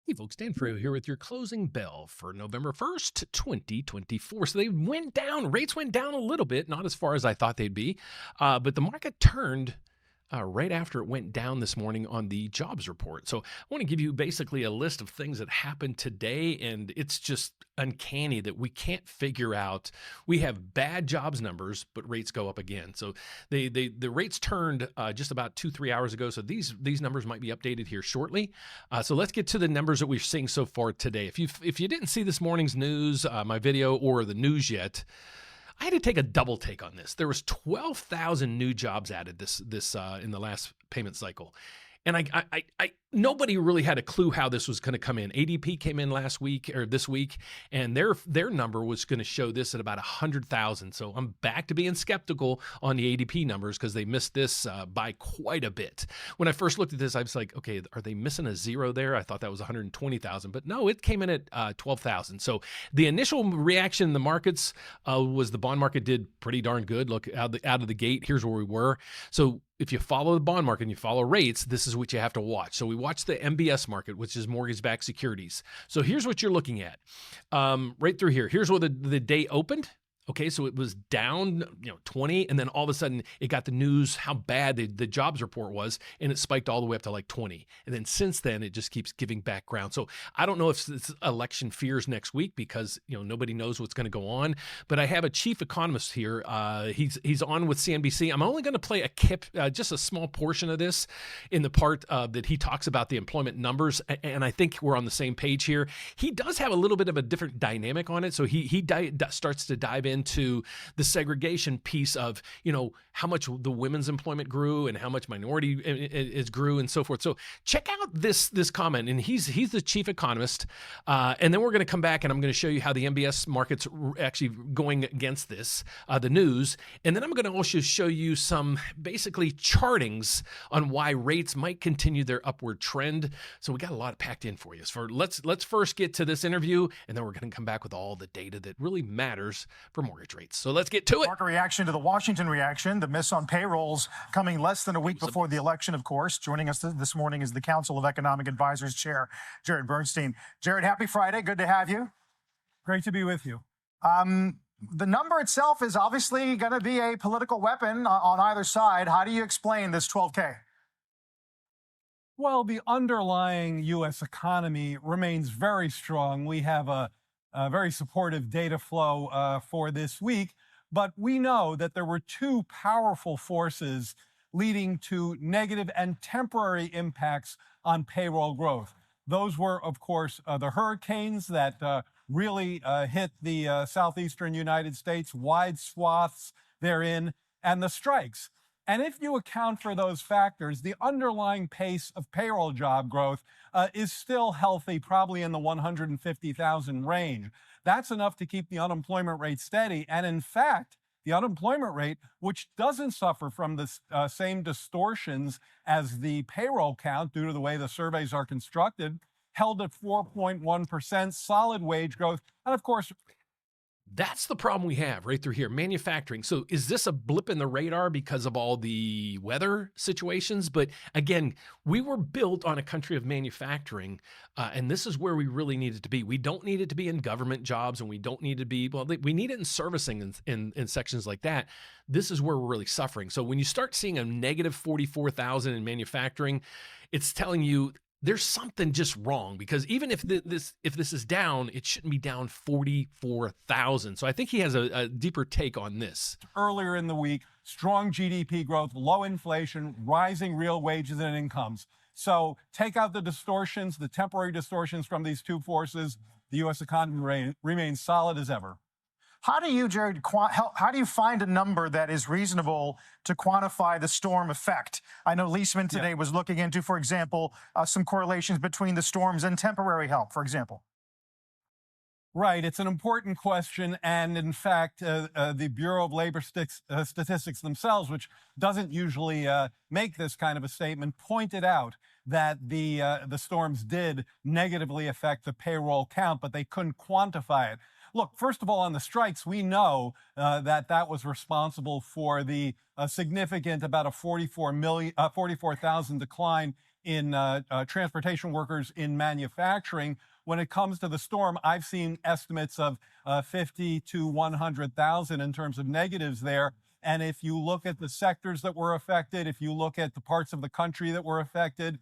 Hey folks, Dan Frio here with your closing bell for November 1st, 2024. So they went down, rates went down a little bit, not as far as I thought they'd be, but the market turned right after it went down this morning on the jobs report. So I want to give you basically a list of things that happened today, and it's just uncanny that we can't figure out. We have bad jobs numbers, but rates go up again. So the rates turned just about 2-3 hours ago. So these numbers might be updated here shortly. So let's get to the numbers that we're seeing so far today. If you didn't see this morning's news, my video or the news yet, I had to take a double take on this. There was 12,000 new jobs added this in the last payment cycle. And nobody really had a clue how this was going to come in. ADP came in last week or this week, and their number was going to show this at about 100,000. So I'm back to being skeptical on the ADP numbers because they missed this by quite a bit. When I first looked at this, I was like, okay, are they missing a zero there? I thought that was 120,000, but no, it came in at 12,000. So the initial reaction in the markets was the bond market did pretty darn good. Look, out of the gate, here's where we were. So if you follow the bond market and you follow rates, this is what you have to watch. So we watch the MBS market, which is mortgage-backed securities. So here's what you're looking at right through here. Here's where the day opened. Okay, so it was down, 20, and then all of a sudden it got the news how bad the jobs report was, and it spiked all the way up to like 20. And then since then, it just keeps giving back ground. So I don't know if it's election fears next week because nobody knows what's going to go on. But I have a chief economist here. He's on with CNBC. I'm only going to play just a small portion of this in the part that he talks about the employment numbers, and I think we're on the same page here. He does have a little bit of a different dynamic on it, so he starts to dive into the segregation piece of, how much the women's employment grew and how much minority is grew and so forth. So check out this comment, and he's the chief economist. And then we're going to come back and I'm going to show you how the MBS market's actually going against this, the news. And then I'm going to also show you some basically chartings on why rates might continue their upward trend. So we got a lot packed in for you. So let's first get to this interview, and then we're going to come back with all the data that really matters for mortgage rates. So let's get to it. Market reaction to the Washington reaction, the miss on payrolls coming less than a week before the election, of course. Joining us this morning is the Council of Economic Advisors Chair, Jared Bernstein. Jared, happy Friday. Good to have you. Great to be with you. The number itself is obviously going to be a political weapon on either side. How do you explain this 12K? Well, the underlying U.S. economy remains very strong. We have a very supportive data flow for this week, but we know that there were two powerful forces leading to negative and temporary impacts on payroll growth. Those were, of course, the hurricanes that really hit the southeastern United States, wide swaths therein, and the strikes. And if you account for those factors, the underlying pace of payroll job growth is still healthy, probably in the 150,000 range. That's enough to keep the unemployment rate steady. And in fact, the unemployment rate, which doesn't suffer from the same distortions as the payroll count due to the way the surveys are constructed, held at 4.1%, solid wage growth, and of course, that's the problem we have right through here, manufacturing. So is this a blip in the radar because of all the weather situations? But again, we were built on a country of manufacturing, and this is where we really need it to be. We don't need it to be in government jobs, and we don't need to be, we need it in servicing in sections like that. This is where we're really suffering. So when you start seeing a negative 44,000 in manufacturing, it's telling you there's something just wrong, because even if this is down, it shouldn't be down 44,000. So I think he has a deeper take on this. Earlier in the week, strong GDP growth, low inflation, rising real wages and incomes. So take out the distortions, the temporary distortions from these two forces, the U.S. economy remains solid as ever. How do you, Jared, how do you find a number that is reasonable to quantify the storm effect? I know Leisman today was looking into, for example, some correlations between the storms and temporary help, for example. Right. It's an important question. And in fact, the Bureau of Labor Statistics themselves, which doesn't usually make this kind of a statement, pointed out that the storms did negatively affect the payroll count, but they couldn't quantify it. Look, first of all, on the strikes, we know that was responsible for the significant, about a 44,000 decline in transportation workers in manufacturing. When it comes to the storm, I've seen estimates of 50 to 100,000 in terms of negatives there. And if you look at the sectors that were affected, if you look at the parts of the country that were affected,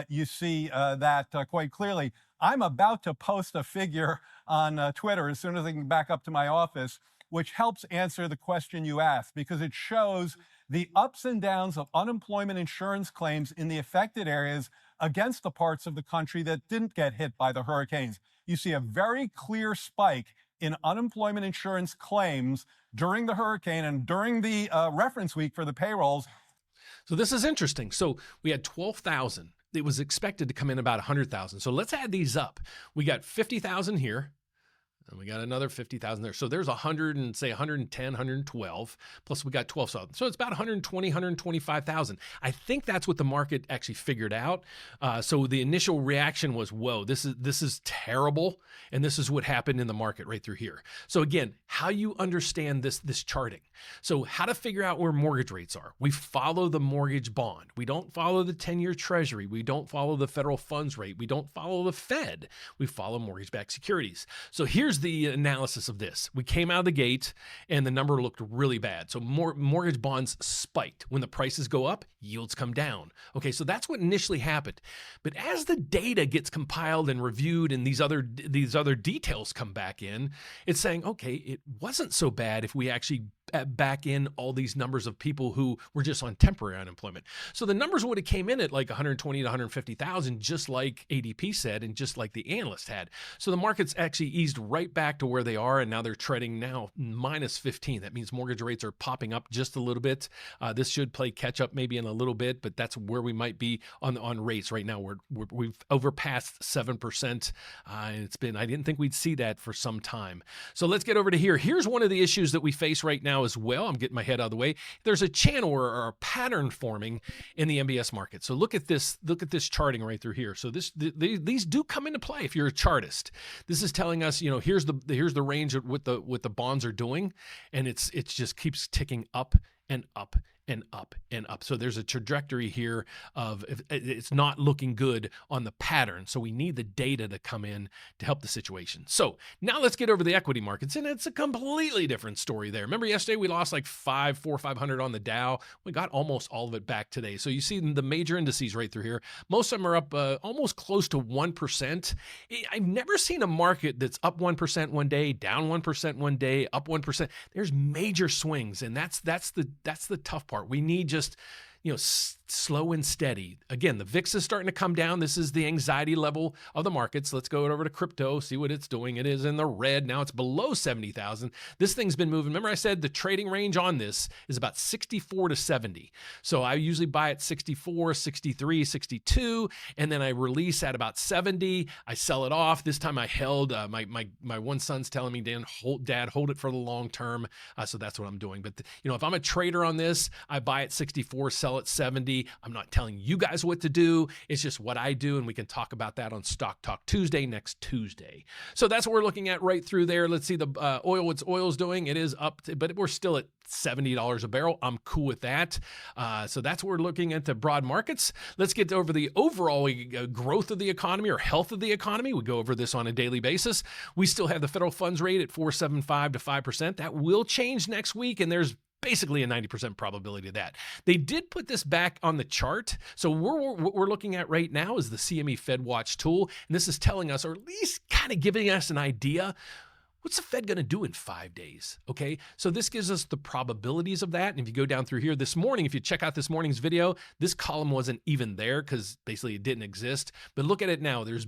you see that quite clearly. I'm about to post a figure on Twitter as soon as I can back up to my office, which helps answer the question you asked, because it shows the ups and downs of unemployment insurance claims in the affected areas against the parts of the country that didn't get hit by the hurricanes. You see a very clear spike in unemployment insurance claims during the hurricane and during the reference week for the payrolls. So this is interesting. So we had 12,000. It was expected to come in about 100,000. So let's add these up. We got 50,000 here. And we got another 50,000 there. So there's 100 and say 110, 112, plus we got 12,000. So it's about 120, 125,000. I think that's what the market actually figured out. So the initial reaction was, whoa, this is terrible. And this is what happened in the market right through here. So again, how you understand this charting. So how to figure out where mortgage rates are. We follow the mortgage bond. We don't follow the 10-year Treasury. We don't follow the federal funds rate. We don't follow the Fed. We follow mortgage-backed securities. So here's the analysis of this. We came out of the gate and the number looked really bad. So mortgage bonds spiked. When the prices go up, yields come down. Okay, so that's what initially happened. But as the data gets compiled and reviewed and these other details come back in, it's saying, okay, it wasn't so bad if we actually back in all these numbers of people who were just on temporary unemployment. So the numbers would have came in at like 120 to 150,000, just like ADP said, and just like the analyst had. So the market's actually eased right back to where they are, and now they're trading now minus 15. That means mortgage rates are popping up just a little bit. This should play catch up maybe in a little bit, but that's where we might be on rates right now. We've overpassed 7%. It's been, I didn't think we'd see that for some time. So let's get over to here. Here's one of the issues that we face right now as well. I'm getting my head out of the way. There's a channel or a pattern forming in the MBS market. So look at this charting right through here. So these do come into play if you're a chartist. This is telling us, you know, here's the range of what the bonds are doing, and it's just keeps ticking up and up and up and up. So there's a trajectory here of it's not looking good on the pattern. So we need the data to come in to help the situation. So now let's get over the equity markets, and it's a completely different story there. Remember yesterday we lost like 500 on the Dow. We got almost all of it back today. So you see the major indices right through here. Most of them are up almost close to 1%. I've never seen a market that's up 1% one day, down 1% one day, up 1%. There's major swings, and that's the tough part. We need just, you know, slow and steady. Again, the VIX is starting to come down. This is the anxiety level of the markets. Let's go over to crypto, see what it's doing. It is in the red. Now it's below 70,000. This thing's been moving. Remember I said the trading range on this is about 64 to 70. So I usually buy at 64, 63, 62, and then I release at about 70. I sell it off. This time I held, my one son's telling me, Dad, hold it for the long term. So that's what I'm doing. But you know, if I'm a trader on this, I buy at 64, sell at 70. I'm not telling you guys what to do. It's just what I do, and we can talk about that on Stock Talk Tuesday next Tuesday. So that's what we're looking at right through there. Let's see the oil. What's oil's doing? It is up, but we're still at $70 a barrel. I'm cool with that. So that's what we're looking at the broad markets. Let's get over the overall growth of the economy or health of the economy. We go over this on a daily basis. We still have the federal funds rate at 4.75 to 5%. That will change next week, and there's basically a 90% probability of that. They did put this back on the chart. So what we're looking at right now is the CME FedWatch tool. And this is telling us, or at least kind of giving us an idea, what's the Fed going to do in 5 days? Okay, so this gives us the probabilities of that. And if you go down through here this morning, if you check out this morning's video, this column wasn't even there because basically it didn't exist. But look at it now. There's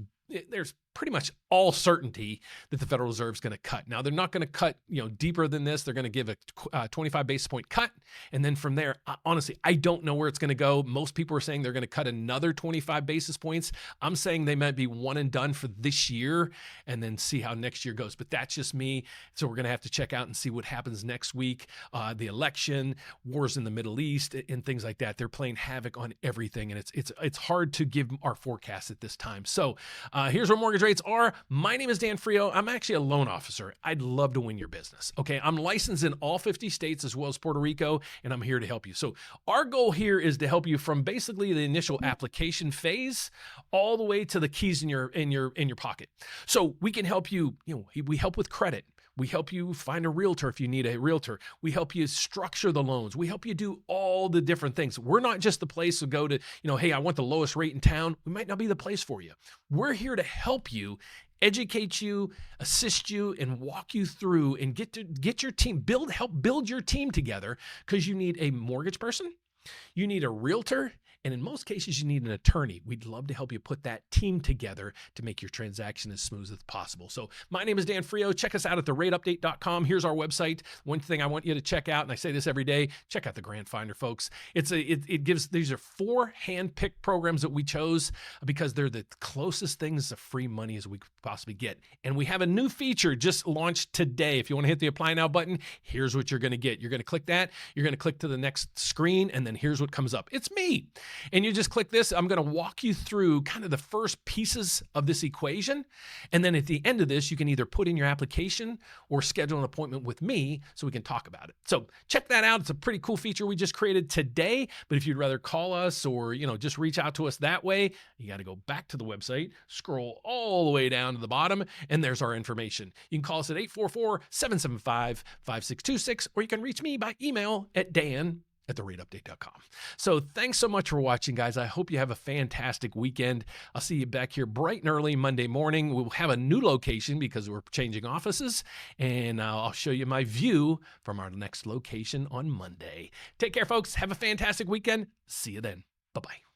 pretty much all certainty that the Federal Reserve is going to cut. Now, they're not going to cut, you know, deeper than this. They're going to give a 25 basis point cut. And then from there, honestly, I don't know where it's going to go. Most people are saying they're going to cut another 25 basis points. I'm saying they might be one and done for this year and then see how next year goes. But that's just me. So we're going to have to check out and see what happens next week. The election, wars in the Middle East, and things like that. They're playing havoc on everything. And it's hard to give our forecast at this time. So Here's where mortgage rates are. My name is Dan Frio. I'm actually a loan officer. I'd love to win your business. Okay, I'm licensed in all 50 states as well as Puerto Rico, and I'm here to help you. So our goal here is to help you from basically the initial application phase all the way to the keys in your pocket. So we can help you. We help with credit. We help you find a realtor if you need a realtor. We help you structure the loans. We help you do all the different things. We're not just the place to go to, hey, I want the lowest rate in town. We might not be the place for you. We're here to help you, educate you, assist you, and walk you through and get your team, help build your team together, because you need a mortgage person, you need a realtor, and in most cases, you need an attorney. We'd love to help you put that team together to make your transaction as smooth as possible. So my name is Dan Frio. Check us out at therateupdate.com. Here's our website. One thing I want you to check out, and I say this every day, check out the Grant Finder, folks. These are 4 hand-picked programs that we chose because they're the closest things to free money as we could possibly get. And we have a new feature just launched today. If you want to hit the Apply Now button, here's what you're going to get. You're going to click that. You're going to click to the next screen, and then here's what comes up. It's me. And you just click this. I'm going to walk you through kind of the first pieces of this equation. And then at the end of this, you can either put in your application or schedule an appointment with me so we can talk about it. So check that out. It's a pretty cool feature we just created today. But if you'd rather call us or, just reach out to us that way, you got to go back to the website, scroll all the way down to the bottom, and there's our information. You can call us at 844-775-5626, or you can reach me by email at dan@therateupdate.com. So thanks so much for watching, guys. I hope you have a fantastic weekend. I'll see you back here bright and early Monday morning. We'll have a new location because we're changing offices, and I'll show you my view from our next location on Monday. Take care, folks. Have a fantastic weekend. See you then. Bye-bye.